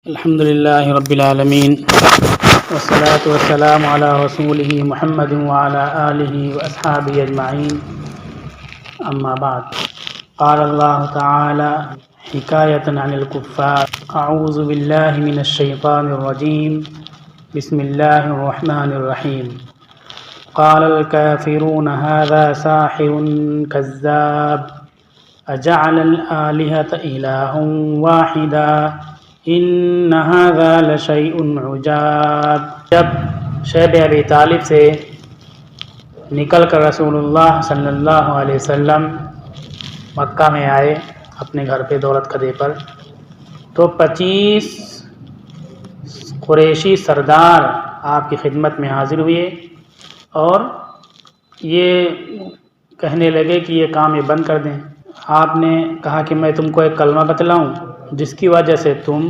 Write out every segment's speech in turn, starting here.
الحمد للہ رب العالمین والصلاة والسلام علی رسولہ محمد وعلی آلہ واصحابہ اجمعین اما بعد قال اللہ تعالی حکایۃ عن الکفار اعوذ باللہ من الشیطان الرجیم بسم اللہ الرحمن الرحیم قال الكافرون هذا ساحر كذاب اجعل الآلهة إلها واحدا ان هذا لشیء عجاب۔ جب شیب ابی طالب سے نکل کر رسول اللہ صلی اللہ علیہ وسلم مکہ میں آئے اپنے گھر پہ دولت قدے پر، تو 25 قریشی سردار آپ کی خدمت میں حاضر ہوئے اور یہ کہنے لگے کہ یہ کام یہ بند کر دیں۔ آپ نے کہا کہ میں تم کو ایک کلمہ بتلاؤں جس کی وجہ سے تم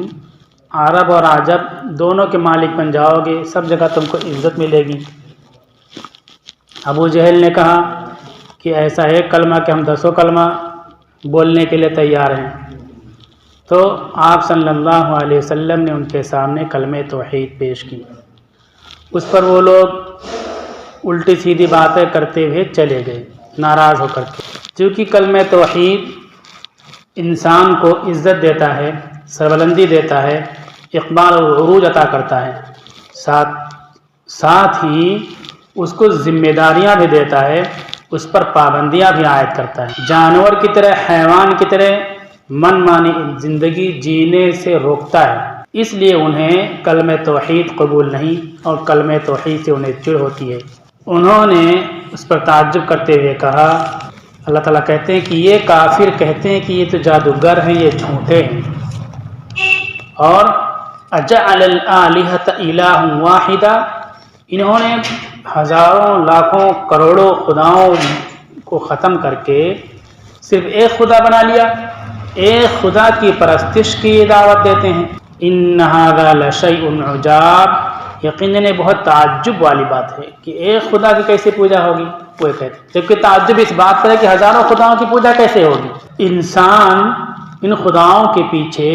عرب اور عجب دونوں کے مالک بن جاؤ گے، سب جگہ تم کو عزت ملے گی۔ ابو جہل نے کہا کہ ایسا ہے کلمہ کہ ہم 10 کلمہ بولنے کے لیے تیار ہیں۔ تو آپ صلی اللہ علیہ وسلم نے ان کے سامنے کلمہ توحید پیش کی۔ اس پر وہ لوگ الٹی سیدھی باتیں کرتے ہوئے چلے گئے ناراض ہو کر کے، کیونکہ کلمہ توحید انسان کو عزت دیتا ہے، سربلندی دیتا ہے، اقبال و عروج عطا کرتا ہے، ساتھ ہی اس کو ذمہ داریاں بھی دیتا ہے، اس پر پابندیاں بھی عائد کرتا ہے۔ جانور کی طرح، حیوان کی طرح من مانی زندگی جینے سے روکتا ہے، اس لیے انہیں کلمہ توحید قبول نہیں اور کلمہ توحید سے انہیں چڑ ہوتی ہے۔ انہوں نے اس پر تعجب کرتے ہوئے کہا، اللہ تعالیٰ کہتے ہیں کہ یہ کافر کہتے ہیں کہ یہ تو جادوگر ہیں، یہ جھوٹے ہیں، اور اجعل الآلہۃ الہ واحدہ، انہوں نے ہزاروں لاکھوں کروڑوں خداؤں کو ختم کر کے صرف ایک خدا بنا لیا، ایک خدا کی پرستش کی دعوت دیتے ہیں۔ ان ھذا لشیء عجاب، یقیناً بہت تعجب والی بات ہے کہ ایک خدا کی کیسے پوجا ہوگی، وہ کہتے ہیں، جبکہ تعجب اس بات پر ہے کہ ہزاروں خداؤں کی پوجا کیسے ہوگی۔ انسان ان خداؤں کے پیچھے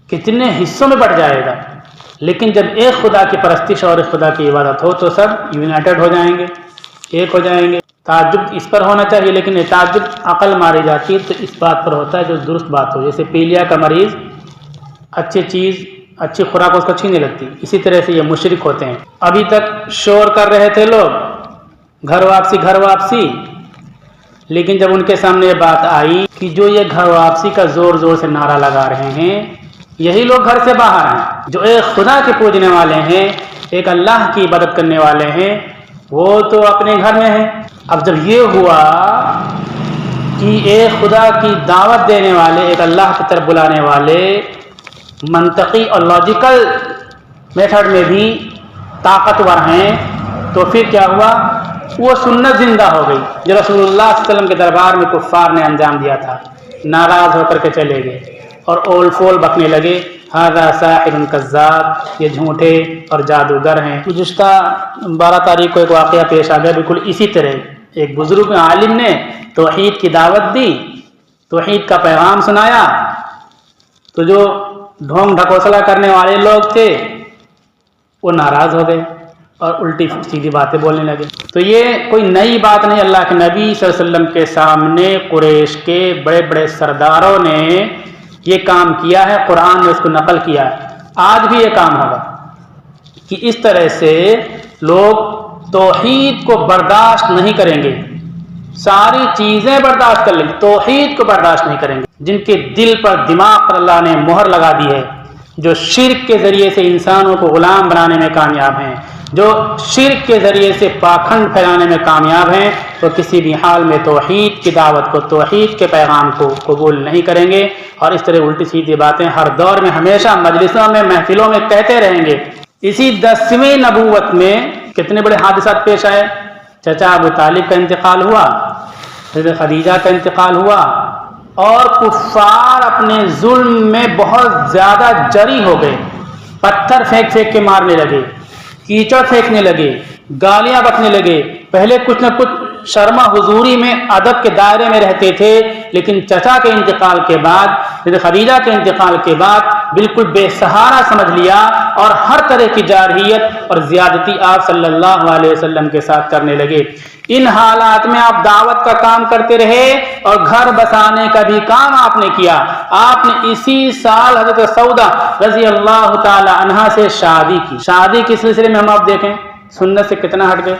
کتنے حصوں میں بٹ جائے گا، لیکن جب ایک خدا کی پرستش اور ایک خدا کی عبادت ہو تو سب یونائٹڈ ہو جائیں گے، ایک ہو جائیں گے۔ تعجب اس پر ہونا چاہیے، لیکن یہ تعجب عقل ماری جاتی ہے تو اس بات پر ہوتا ہے جو درست بات ہو۔ جیسے پیلیا کا مریض اچھی خوراک اس کو چھیننے لگتی، اسی طرح سے یہ مشرک ہوتے ہیں۔ ابھی تک شور کر رہے تھے لوگ گھر واپسی، لیکن جب ان کے سامنے یہ بات آئی کہ جو یہ گھر واپسی کا زور سے نعرہ لگا رہے ہیں، یہی لوگ گھر سے باہر ہیں، جو ایک خدا کے پوجنے والے ہیں، ایک اللہ کی عبادت کرنے والے ہیں، وہ تو اپنے گھر میں ہیں۔ اب جب یہ ہوا کہ ایک خدا کی دعوت دینے والے، ایک اللہ کی طرف بلانے والے منطقی اور لاجیکل میتھڈ میں بھی طاقتور ہیں، تو پھر کیا ہوا، وہ سنت زندہ ہو گئی جو رسول اللہ صلی اللہ علیہ وسلم کے دربار میں کفار نے انجام دیا تھا۔ ناراض ہو کر کے چلے گئے اور اول فول بکنے لگے، ھذا ساحر کذاب، یہ جھوٹے اور جادوگر ہیں۔ گزشتہ 12 تاریخ کو ایک واقعہ پیش آ گیا بالکل اسی طرح۔ ایک بزرگ عالم نے توحید کی دعوت دی، توحید کا پیغام سنایا، تو جو ڈھونگ ڈھکوسلا کرنے والے لوگ تھے وہ ناراض ہو گئے اور الٹی سیدھی باتیں بولنے لگے۔ تو یہ کوئی نئی بات نہیں، اللہ کے نبی صلی اللہ علیہ وسلم کے سامنے قریش کے بڑے بڑے سرداروں نے یہ کام کیا ہے، قرآن نے اس کو نقل کیا ہے، آج بھی یہ کام ہوگا کہ اس طرح سے لوگ توحید کو برداشت نہیں کریں گے، ساری چیزیں برداشت کر لیں گے، توحید کو برداشت نہیں کریں گے۔ جن کے دل پر، دماغ پر اللہ نے مہر لگا دی ہے، جو شرک کے ذریعے سے انسانوں کو غلام بنانے میں کامیاب ہیں، جو شرک کے ذریعے سے پاکھنڈ پھیلانے میں کامیاب ہیں، تو کسی بھی حال میں توحید کی دعوت کو، توحید کے پیغام کو قبول نہیں کریں گے، اور اس طرح الٹی سیدھی باتیں ہر دور میں ہمیشہ مجلسوں میں، محفلوں میں کہتے رہیں گے۔ اسی 10ویں نبوت میں کتنے بڑے حادثات پیش آئے، چچا ابو طالب کا انتقال ہوا، حضرت خدیجہ کا انتقال ہوا، اور کفار اپنے ظلم میں بہت زیادہ جری ہو گئے، پتھر پھینک کے مارنے لگے، کیچڑ پھینکنے لگے، گالیاں بکنے لگے۔ پہلے کچھ نہ کچھ شرما حضوری میں ادب کے دائرے میں رہتے تھے، لیکن چچا کے انتقال کے بعد، خدیجہ کے انتقال کے بعد بالکل بے سہارا سمجھ لیا اور ہر طرح کی جارحیت اور زیادتی آپ صلی اللہ علیہ وسلم کے ساتھ کرنے لگے۔ ان حالات میں آپ دعوت کا کام کرتے رہے اور گھر بسانے کا بھی کام آپ نے کیا۔ آپ نے اسی سال حضرت سودا رضی اللہ تعالی عنہا سے شادی کی۔ شادی کے سلسلے میں ہم آپ دیکھیں سنت سے کتنا ہٹ گئے۔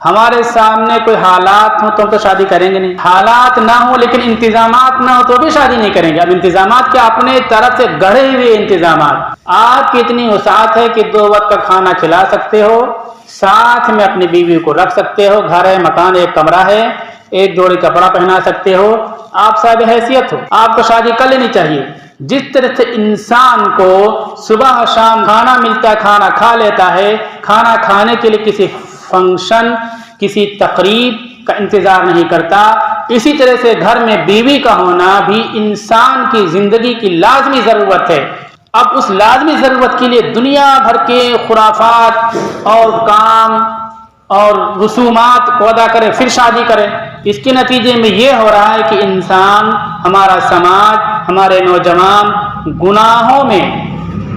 ہمارے سامنے کوئی حالات ہوں تو ہم تو شادی کریں گے نہیں، حالات نہ ہوں لیکن انتظامات نہ ہو تو بھی شادی نہیں کریں گے۔ اب انتظامات کیا، اپنے طرف سے گڑھے ہوئے انتظامات۔ آپ کی اتنی وسعت ہے کہ 2 وقت کا کھانا کھلا سکتے ہو، ساتھ میں اپنی بیوی کو رکھ سکتے ہو، گھر ہے، مکان ہے، ایک کمرہ ہے، ایک جوڑی کپڑا پہنا سکتے ہو، آپ صاحب حیثیت ہو، آپ کو شادی کر لینی چاہیے۔ جس طرح سے انسان کو صبح شام کھانا ملتا ہے، کھانا کھا لیتا ہے، کھانا کھانے کے لیے کسی فنکشن، کسی تقریب کا انتظار نہیں کرتا، اسی طرح سے گھر میں بیوی کا ہونا بھی انسان کی زندگی کی لازمی ضرورت ہے۔ اب اس لازمی ضرورت کے لیے دنیا بھر کے خرافات اور کام اور رسومات کو ادا کرے پھر شادی کرے، اس کے نتیجے میں یہ ہو رہا ہے کہ انسان، ہمارا سماج، ہمارے نوجوان گناہوں میں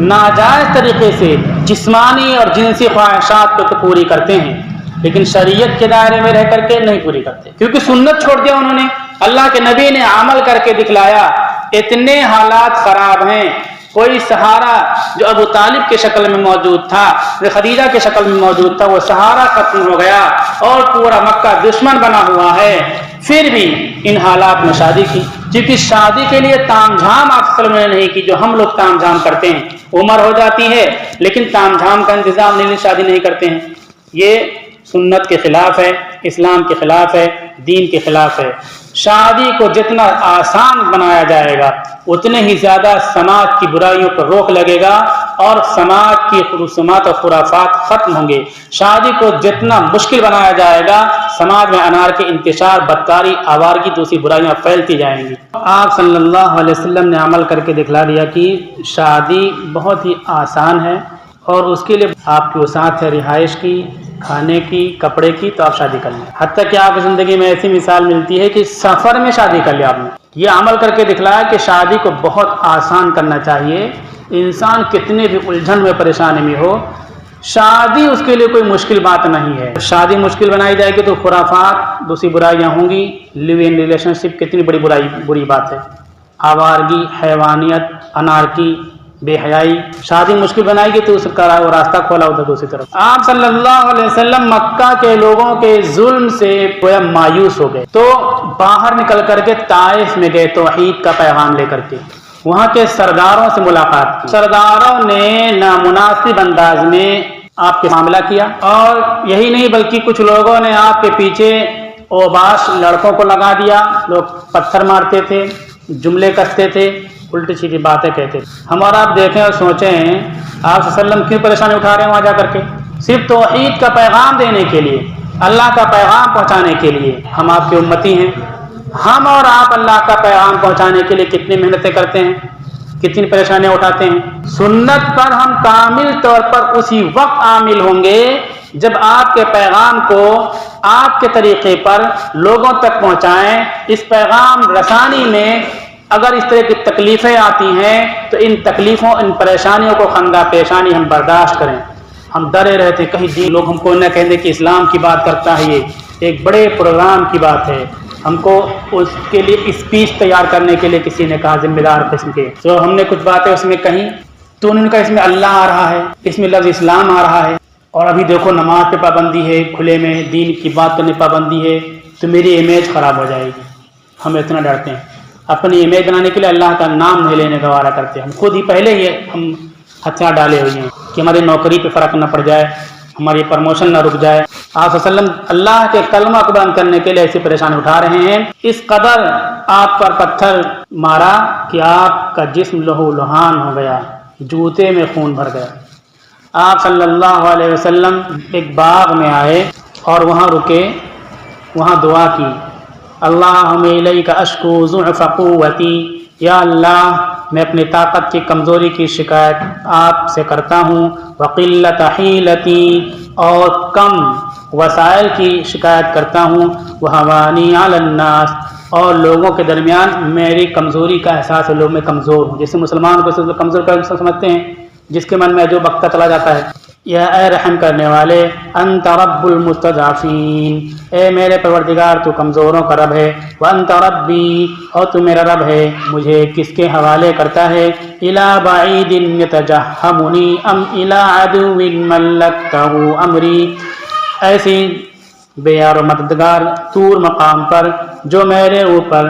ناجائز طریقے سے جسمانی اور جنسی خواہشات کو تو پوری کرتے ہیں لیکن شریعت کے دائرے میں رہ کر کے نہیں پوری کرتے، کیونکہ سنت چھوڑ دیا انہوں نے۔ اللہ کے نبی نے عمل کر کے دکھلایا، اتنے حالات خراب ہیں۔ کوئی سہارا جو ابو طالب کے شکل میں موجود تھا، جو خدیجہ کے شکل میں موجود تھا، وہ سہارا ختم ہو گیا اور پورا مکہ دشمن بنا ہوا ہے، پھر بھی ان حالات میں شادی کی، کیونکہ شادی کے لیے تام جھام آپ صلی اللہ علیہ وسلم نے نہیں کی جو ہم لوگ تام جھام کرتے ہیں۔ عمر ہو جاتی ہے لیکن تام جھام کا انتظام نہیں، شادی نہیں کرتے ہیں۔ یہ سنت کے خلاف ہے، اسلام کے خلاف ہے، دین کے خلاف ہے۔ شادی کو جتنا آسان بنایا جائے گا اتنے ہی زیادہ سماج کی برائیوں پر روک لگے گا اور سماج کی رسومات اور خرافات ختم ہوں گے۔ شادی کو جتنا مشکل بنایا جائے گا سماج میں انار کے انتشار، بدکاری، آوارگی، دوسری برائیاں پھیلتی جائیں گی۔ آپ صلی اللہ علیہ وسلم نے عمل کر کے دکھلا دیا کہ شادی بہت ہی آسان ہے اور اس کے لیے آپ کی وسعت ہے رہائش کی، کھانے کی، کپڑے کی، تو آپ شادی کر لیں۔ حتیٰ کہ آپ کی زندگی میں ایسی مثال ملتی ہے کہ سفر میں شادی کر لیا آپ نے۔ یہ عمل کر کے دکھلایا کہ شادی کو بہت آسان کرنا چاہیے۔ انسان کتنے بھی الجھن میں، پریشانی میں ہو، شادی اس کے لیے کوئی مشکل بات نہیں ہے۔ شادی مشکل بنائی جائے گی تو خرافات، دوسری برائیاں ہوں گی۔ لیو ان ریلیشن شپ کتنی بری بات ہے، آوارگی، حیوانیت، انارکی، بے حیائی۔ شادی مشکل بنائے گی تو اس کا وہ راستہ کھولا ادھر دوسری طرف۔ آپ صلی اللہ علیہ وسلم مکہ کے لوگوں کے ظلم سے گویا مایوس ہو گئے تو باہر نکل کر کے طائف میں گئے توحید کا پیغام لے کر کے۔ وہاں کے سرداروں سے ملاقات کی، سرداروں نے نامناسب انداز میں آپ کے معاملہ کیا، اور یہی نہیں بلکہ کچھ لوگوں نے آپ کے پیچھے اوباش لڑکوں کو لگا دیا۔ لوگ پتھر مارتے تھے، جملے کستے تھے، الٹی سیدھی باتیں کہتے تھے۔ ہم اور آپ دیکھیں اور سوچیں آپ صلی اللہ علیہ وسلم کیوں پریشانی اٹھا رہے ہیں وہاں جا کر کے؟ صرف توحید کا پیغام دینے کے لیے، اللہ کا پیغام پہنچانے کے لیے۔ ہم آپ کے امتی ہیں، ہم اور آپ اللہ کا پیغام پہنچانے کے لیے کتنی محنتیں کرتے ہیں، کتنی پریشانیاں اٹھاتے ہیں۔ سنت پر ہم کامل طور پر اسی وقت عامل ہوں گے جب آپ کے پیغام کو آپ کے طریقے پر لوگوں تک پہنچائیں۔ اس پیغام رسانی میں اگر اس طرح کی تکلیفیں آتی ہیں تو ان تکلیفوں، ان پریشانیوں کو خندہ پیشانی ہم برداشت کریں۔ ہم ڈرے رہتے ہیں کہیں دین لوگ ہم کو نہ کہہ دیں کہ اسلام کی بات کرتا ہے، یہ ایک بڑے پروگرام کی بات ہے۔ ہم کو اس کے لیے اسپیچ تیار کرنے کے لیے کسی نے کہا، ذمہ دار قسم کے، تو ہم نے کچھ باتیں اس میں کہیں تو انہوں نے کہا اس میں اللہ آ رہا ہے، اس میں لفظ اسلام آ رہا ہے، اور ابھی دیکھو نماز پہ پابندی ہے، کھلے میں دین کی بات کرنے پابندی ہے، تو میری امیج خراب ہو جائے گی۔ ہم اتنا ڈرتے ہیں، اپنی امیج بنانے کے لیے اللہ کا نام نہیں لینے کا وعدہ کرتے ہیں۔ ہم خود ہی پہلے ہی ہم ہتھیار ڈالے ہوئے ہیں کہ ہماری نوکری پہ فرق نہ پڑ جائے، ہماری پروموشن نہ رک جائے۔ آپ صلی اللہ علیہ وسلم اللہ کے کلمہ کو بند کرنے کے لیے ایسی پریشانی اٹھا رہے ہیں۔ اس قدر آپ پر پتھر مارا کہ آپ کا جسم لہو لہان ہو گیا، جوتے میں خون بھر گیا۔ آپ صلی اللہ علیہ وسلم ایک باغ میں آئے اور وہاں رکے، وہاں دعا کی، اللہم الیک اشکو ضعف قوتی، یا اللہ میں اپنی طاقت کی کمزوری کی شکایت آپ سے کرتا ہوں، وقلت حیلتی، اور کم وسائل کی شکایت کرتا ہوں، وہوانی علی الناس، اور لوگوں کے درمیان میری کمزوری کا احساس ہے، لوگ میں کمزور ہوں، جیسے مسلمان کو کمزور کا سمجھتے ہیں، جس کے من میں جو بکتا چلا جاتا ہے۔ یا اے رحم کرنے والے، انت رب المستضعفین، اے میرے پروردگار تو کمزوروں کا رب ہے، وانت ربی، اور تو میرا رب ہے، مجھے کس کے حوالے کرتا ہے، الی بعید یتجہمنی ام الی عدو ملکتہ امری، ایسی بے یار و مددگار طور مقام پر جو میرے اوپر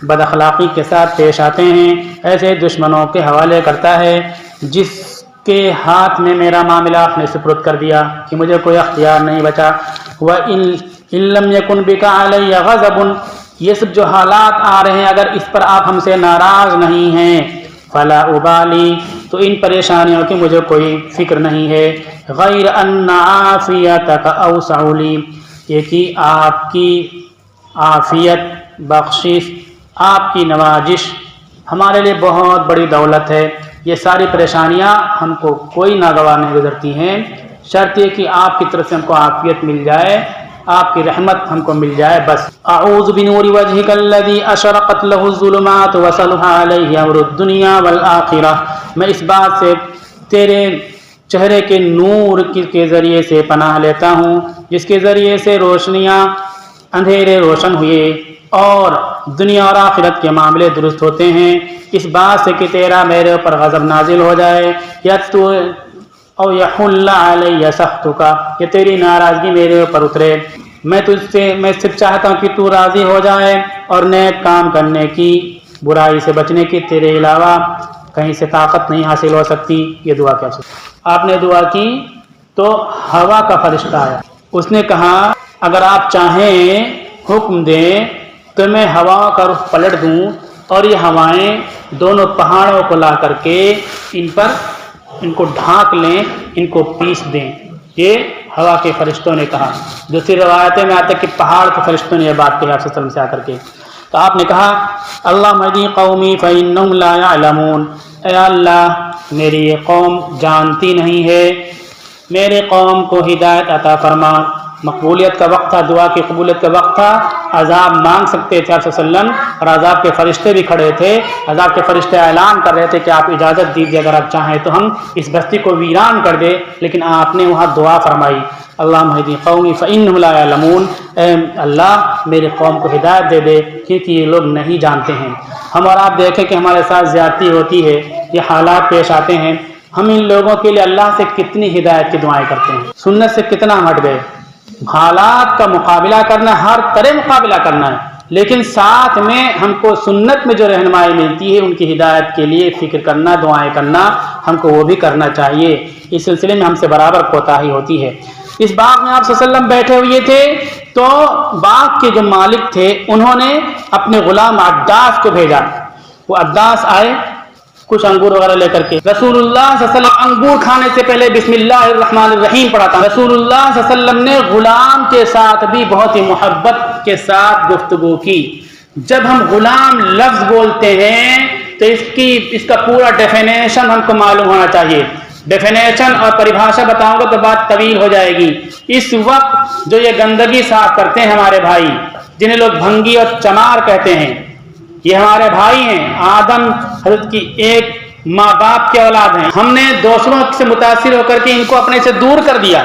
بد اخلاقی کے ساتھ پیش آتے ہیں، ایسے دشمنوں کے حوالے کرتا ہے جس کے ہاتھ میں میرا معاملہ آپ نے سپرد کر دیا کہ مجھے کوئی اختیار نہیں بچا۔ وَإِن لَّمْ يَكُن بِكَ عَلَيَّ غَضَبٌ، یہ سب جو حالات آ رہے ہیں اگر اس پر آپ ہم سے ناراض نہیں ہیں، فَلَا أُبَالِي، تو ان پریشانیوں کی مجھے کوئی فکر نہیں ہے، غیر ان عافیتک اوسع لی، یہ کہ آپ کی عافیت، بخشش، آپ کی نوازش ہمارے لیے بہت بڑی دولت ہے، یہ ساری پریشانیاں ہم کو کوئی ناگوار نہیں گزرتی ہیں، شرط یہ کہ آپ کی طرف سے ہم کو عافیت مل جائے، آپ کی رحمت ہم کو مل جائے بس۔ اعوذ بنور وجهک الذی اشرقت له الظلمات وصلح علیہ امر الدنیا والآخرہ، میں اس بات سے تیرے چہرے کے نور کے ذریعے سے پناہ لیتا ہوں جس کے ذریعے سے روشنیاں اندھیرے روشن ہوئے اور دنیا اور آخرت کے معاملے درست ہوتے ہیں، اس بات سے کہ تیرا میرے اوپر غضب نازل ہو جائے، یا تو او یحل علی سخطک، کہ تیری ناراضگی میرے اوپر اترے، میں صرف چاہتا ہوں کہ تو راضی ہو جائے اور نیک کام کرنے کی، برائی سے بچنے کی تیرے علاوہ کہیں سے طاقت نہیں حاصل ہو سکتی۔ یہ دعا کیا چاہیے؟ آپ نے دعا کی تو ہوا کا فرشتہ آیا، اس نے کہا اگر آپ چاہیں حکم دیں تو میں ہوا کا رخ پلٹ دوں اور یہ ہوائیں دونوں پہاڑوں کو لا کر کے ان کو ڈھانک لیں، ان کو پیس دیں۔ یہ ہوا کے فرشتوں نے کہا۔ دوسری روایتیں میں آتا ہے کہ پہاڑ کے فرشتوں نے یہ بات کہی آپ صلی اللہ علیہ وسلم سے آ کر کے، تو آپ نے کہا اللہم اہدی قومی فإنہم لا یعلمون، اے اللہ میری یہ قوم جانتی نہیں ہے، میرے قوم کو ہدایت عطا فرما۔ مقبولیت کا وقت تھا، دعا کی قبولیت کا وقت تھا، عذاب مانگ سکتے تھے آپ صلی اللہ علیہ وسلم، اور عذاب کے فرشتے بھی کھڑے تھے، عذاب کے فرشتے اعلان کر رہے تھے کہ آپ اجازت دیجیے اگر آپ چاہیں تو ہم اس بستی کو ویران کر دیں، لیکن آپ نے وہاں دعا فرمائی اللہم اہدی قومی فإنہم لا یعلمون، اے اللہ میری قوم کو ہدایت دے دے کیونکہ یہ لوگ نہیں جانتے ہیں۔ ہم اور آپ دیکھیں کہ ہمارے ساتھ زیادتی ہوتی ہے، یہ حالات پیش آتے ہیں، ہم ان لوگوں کے لیے اللہ سے کتنی ہدایت کی دعائیں کرتے ہیں، سنت سے کتنا ہٹ گئے۔ حالات کا مقابلہ کرنا، ہر طرح مقابلہ کرنا ہے، لیکن ساتھ میں ہم کو سنت میں جو رہنمائی ملتی ہے ان کی ہدایت کے لیے فکر کرنا، دعائیں کرنا، ہم کو وہ بھی کرنا چاہیے۔ اس سلسلے میں ہم سے برابر کوتاہی ہوتی ہے۔ اس باغ میں آپ صلی اللہ علیہ وسلم بیٹھے ہوئے تھے تو باغ کے جو مالک تھے انہوں نے اپنے غلام عداس کو بھیجا، وہ عداس آئے کچھ انگور وغیرہ لے کر کے، رسول اللہ صلی اللہ علیہ وسلم انگور کھانے سے پہلے بسم اللہ الرحمن الرحیم پڑھا تھا۔ رسول اللہ صلی اللہ علیہ وسلم نے غلام کے ساتھ بھی بہت ہی محبت کے ساتھ گفتگو کی۔ جب ہم غلام لفظ بولتے ہیں تو اس کا پورا ڈیفینیشن ہم کو معلوم ہونا چاہیے۔ ڈیفینیشن اور پریبھاشا بتاؤں گا تو بات طویل ہو جائے گی۔ اس وقت جو یہ گندگی صاف کرتے ہیں ہمارے بھائی، جنہیں لوگ بھنگی اور چمار کہتے ہیں، یہ ہمارے بھائی ہیں، آدم حضرت کی ایک ماں باپ کے اولاد ہیں۔ ہم نے دوسروں سے متاثر ہو کر کے ان کو اپنے سے دور کر دیا۔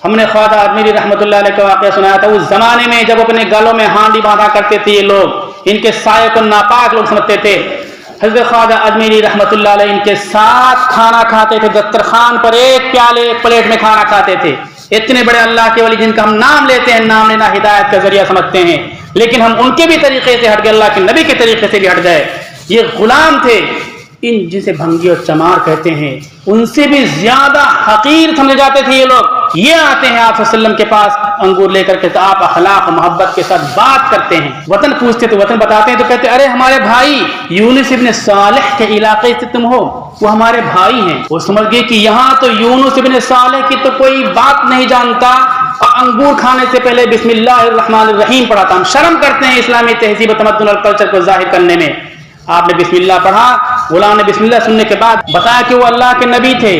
ہم نے خواجہ اجمیری رحمۃ اللہ علیہ کا واقعہ سنایا تھا، اس زمانے میں جب اپنے گلوں میں ہانڈی باندھا کرتے تھے یہ لوگ، ان کے سائے کو ناپاک لوگ سمجھتے تھے۔ حضرت خواجہ اجمیری رحمۃ اللہ علیہ ان کے ساتھ کھانا کھاتے تھے، دسترخوان پر ایک پیالے ایک پلیٹ میں کھانا کھاتے تھے۔ اتنے بڑے اللہ کے ولی جن کا ہم نام لیتے ہیں، نام لینا ہدایت کا ذریعہ سمجھتے ہیں، لیکن ہم ان کے بھی طریقے سے ہٹ گئے، اللہ کے نبی کے طریقے سے بھی ہٹ گئے۔ یہ غلام تھے، ان جسے بھنگی اور چمار کہتے ہیں ان سے بھی زیادہ حقیر سمجھے جاتے تھے یہ لوگ۔ یہ آتے ہیں آپ صلی اللہ علیہ وسلم کے پاس انگور لے کر کے، تو آپ اخلاق و محبت کے ساتھ بات کرتے ہیں، وطن پوچھتے تو وطن بتاتے ہیں، تو کہتے ارے ہمارے بھائی یونس ابن صالح کے علاقے سے تم ہو، وہ ہمارے بھائی ہیں۔ وہ سمجھ گئے کہ یہاں تو یونس ابن صالح کی تو کوئی بات نہیں جانتا، اور انگور کھانے سے پہلے بسم اللہ الرحمن الرحیم پڑھا تھا۔ ہم شرم کرتے ہیں اسلامی تہذیب و تمدن اور کلچر کو ظاہر کرنے میں۔ آپ نے بسم اللہ پڑھا، غلام نے بسم اللہ سننے کے بعد بتایا کہ وہ اللہ کے نبی تھے،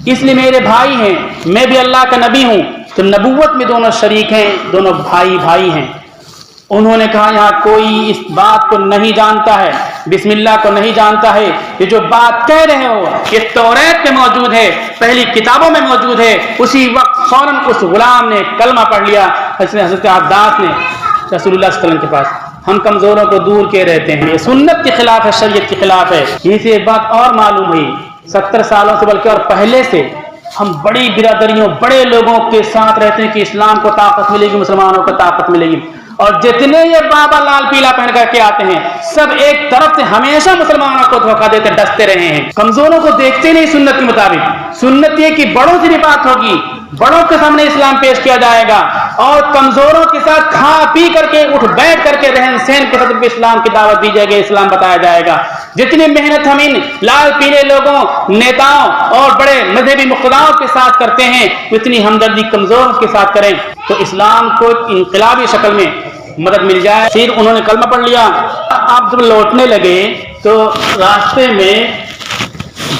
اس لیے میرے بھائی ہیں، میں بھی اللہ کا نبی ہوں، تو نبوت میں دونوں شریک ہیں، دونوں بھائی ہیں. انہوں نے کہا یہاں کوئی اس بات کو نہیں جانتا ہے، بسم اللہ کو نہیں جانتا ہے، یہ جو بات کہہ رہے ہو یہ توریت میں موجود ہے، پہلی کتابوں میں موجود ہے. اسی وقت فوراً اس غلام نے کلمہ پڑھ لیا. حضرت عباس نے رسول اللہ صلی اللہ علیہ وسلم کے پاس، ہم کمزوروں کو دور کے رہتے ہیں، یہ سنت کے خلاف ہے، شریعت کے خلاف ہے. یہ سے ایک بات اور معلوم ہوئی، 70 سالوں سے بلکہ اور پہلے سے ہم بڑی برادریوں بڑے لوگوں کے ساتھ رہتے ہیں کہ اسلام کو طاقت ملے گی، مسلمانوں کو طاقت ملے گی، اور جتنے یہ بابا لال پیلا پہن کر کے آتے ہیں سب ایک طرف سے ہمیشہ مسلمانوں کو دھوکہ دیتے ڈستے رہے ہیں. کمزوروں کو دیکھتے نہیں سنت کے مطابق. سنت یہ کہ بڑوں سے بھی بات ہوگی، بڑوں کے سامنے اسلام پیش کیا جائے گا، اور کمزوروں کے ساتھ کھا پی کر کے اٹھ بیٹھ کر کے رہن سہن کے ساتھ اسلام کی دعوت دی جائے گی، اسلام بتایا جائے گا. جتنی محنت ہم ان لال پیلے لوگوں، نیتاؤں اور بڑے مذہبی مقتداؤں کے ساتھ کرتے ہیں اتنی ہمدردی کمزوروں کے ساتھ کریں تو اسلام کو انقلابی شکل میں مدد مل جائے. پھر انہوں نے کلمہ پڑھ لیا. آپ جب لوٹنے لگے تو راستے میں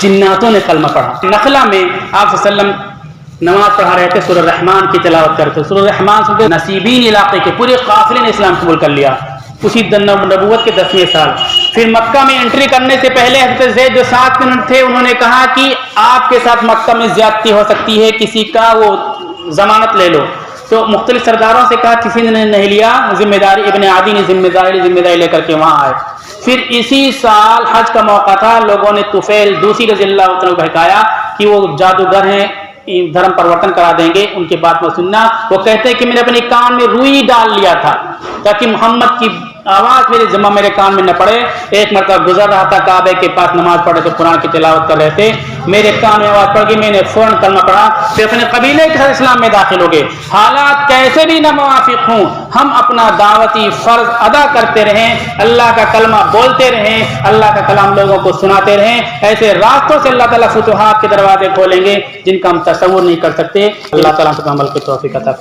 جناتوں نے کلمہ پڑھا. نخلا میں آپ صلی اللہ علیہ وسلم نماز پڑھا رہے تھے، سورہ الرحمن کی تلاوت کرتے. سورہ الرحمن سے نصیبین علاقے کے پورے قافلے نے اسلام قبول کر لیا اسی نبوت کے 10ویں سال. پھر مکہ میں انٹری کرنے سے پہلے حضرت زید جو ساتھ میں تھے انہوں نے کہا کہ آپ کے ساتھ مکہ میں زیادتی ہو سکتی ہے، کسی کا وہ ضمانت لے لو. تو مختلف سرداروں سے کہا، کسی نے نہیں لیا ذمہ داری. ابن عادی نے ذمہ داری لے کر کے وہاں آئے. پھر اسی سال حج کا موقع تھا، لوگوں نے طفیل دوسی رضی اللہ عنہ کو بہکایا کہ وہ جادوگر ہیں، دھرم پرورتن کرا دیں گے، ان کی بات میں سننا. وہ کہتے ہیں کہ میں نے اپنے کان میں روئی ڈال لیا تھا تاکہ محمد کی آواز میرے کان میں نہ پڑے. ایک مرتبہ گزر رہا تھا کعبے کے پاس، نماز پڑھ رہے تھے، قرآن کی تلاوت کر رہے تھے، میرے کان میں آواز پڑ گئی، میں نے فوراً کلمہ پڑھا. پھر اپنے قبیلے کے ساتھ اسلام میں داخل ہو گئے. حالات کیسے بھی نہ موافق ہوں، ہم اپنا دعوتی فرض ادا کرتے رہیں، اللہ کا کلمہ بولتے رہیں، اللہ کا کلام لوگوں کو سناتے رہیں. ایسے راستوں سے اللہ تعالیٰ فتوحات کے دروازے کھولیں گے جن کا ہم تصور نہیں کر سکتے. اللہ تعالیٰ کو عمل کی توفیق عطا فرمائے.